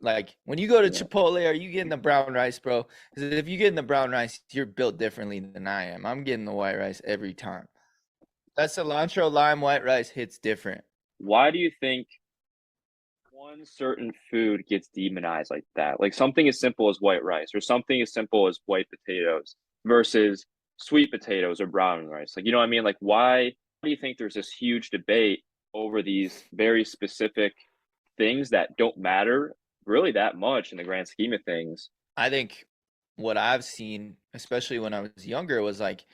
Like when you go to Yeah. Chipotle, are you getting the brown rice, bro? Because if you get the brown rice, you're built differently than I am. I'm getting the white rice every time. That cilantro lime white rice hits different. Why do you think one certain food gets demonized like that? Like something as simple as white rice or something as simple as white potatoes versus sweet potatoes or brown rice. Like, you know what I mean? Like, why do you think there's this huge debate over these very specific things that don't matter really that much in the grand scheme of things? I think what I've seen, especially when I was younger, was like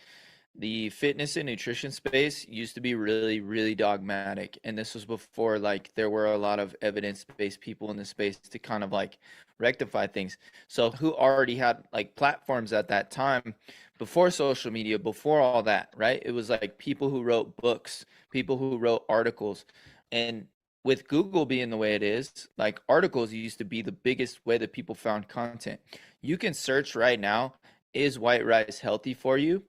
the fitness and nutrition space used to be really, really dogmatic. And this was before like there were a lot of evidence-based people in the space to kind of like rectify things. So who already had like platforms at that time before social media, before all that, right? It was like people who wrote books, people who wrote articles. And with Google being the way it is, like articles used to be the biggest way that people found content. You can search right now, is white rice healthy for you?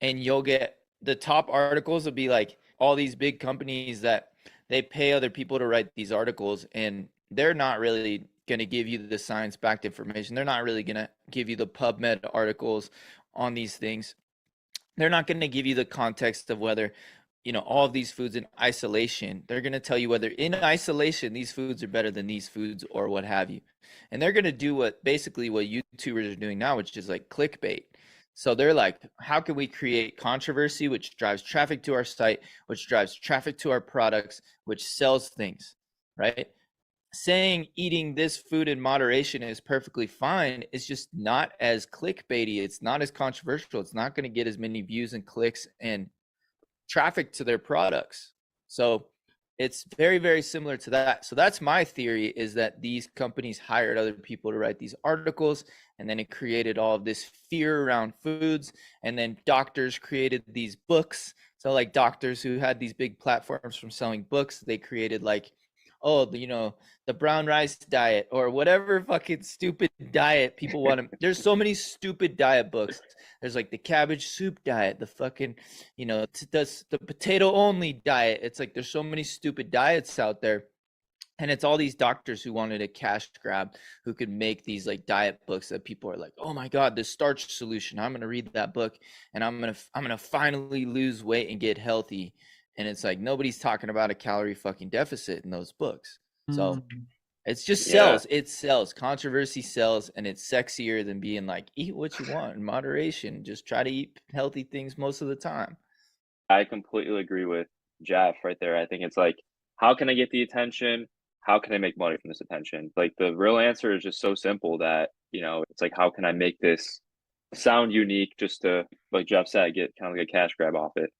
And you'll get the top articles will be like all these big companies that they pay other people to write these articles, and they're not really going to give you the science backed information. They're not really going to give you the PubMed articles on these things. They're not going to give you the context of whether, all of these foods in isolation. They're going to tell you whether in isolation these foods are better than these foods or what have you. And they're going to do what basically what YouTubers are doing now, which is like clickbait. So they're like, how can we create controversy, which drives traffic to our site, which drives traffic to our products, which sells things, right? Saying eating this food in moderation is perfectly fine is just not as clickbaity. It's not as controversial. It's not going to get as many views and clicks and traffic to their products. So it's very, very similar to that. So that's my theory, is that these companies hired other people to write these articles, and then it created all of this fear around foods. And then doctors created these books. So like doctors who had these big platforms from selling books, they created like, oh, the brown rice diet or whatever fucking stupid diet people want to. There's so many stupid diet books. There's like the cabbage soup diet, the fucking, the potato only diet. It's like there's so many stupid diets out there. And it's all these doctors who wanted a cash grab, who could make these like diet books that people are like, oh my God, the starch solution. I'm gonna read that book and I'm gonna finally lose weight and get healthy. And it's like nobody's talking about a calorie fucking deficit in those books. So Mm. it's just Yeah, sells. It sells. Controversy sells, and it's sexier than being like, eat what you want in moderation. Just try to eat healthy things most of the time. I completely agree with Jeff right there. I think it's like, how can I get the attention? How can I make money from this attention? Like the real answer is just so simple that, it's like, how can I make this sound unique just to, like Jeff said, get kind of like a cash grab off it?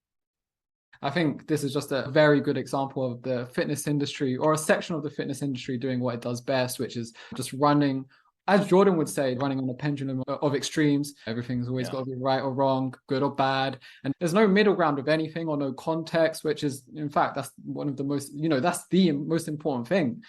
I think this is just a very good example of the fitness industry, or a section of the fitness industry, doing what it does best, which is just running, as Jordan would say, running on a pendulum of extremes. Everything's always Yeah. got to be right or wrong, good or bad. And there's no middle ground of anything, or no context, which is, in fact, that's one of the most, that's the most important thing.